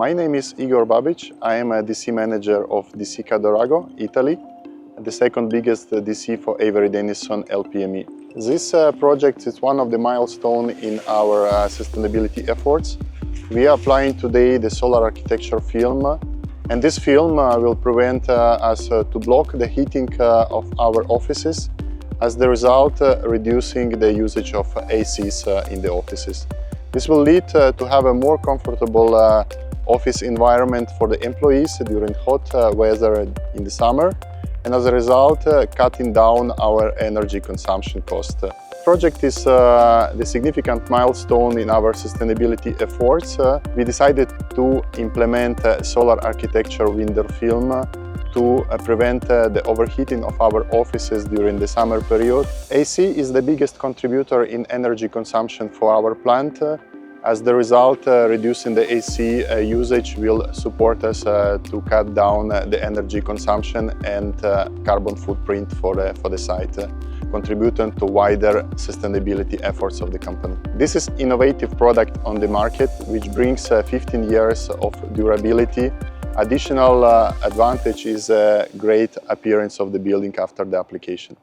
My name is Igor Babych. I am a DC manager of DC Cadorago, Italy, the second biggest DC for Avery Dennison LPME. This project is one of the milestones in our sustainability efforts. We are applying today the solar architecture film, and this film will prevent us to block the heating of our offices, as the result reducing the usage of ACs in the offices. This will lead to have a more comfortable office environment for the employees during hot weather in the summer, and as a result cutting down our energy consumption cost. The project is the significant milestone in our sustainability efforts. We decided to implement solar architecture window film to prevent the overheating of our offices during the summer period. AC is the biggest contributor in energy consumption for our plant. As the result, reducing the AC usage will support us to cut down the energy consumption and carbon footprint for the site, contributing to wider sustainability efforts of the company. This is innovative product on the market, which brings 15 years of durability. Additional advantage is a great appearance of the building after the application.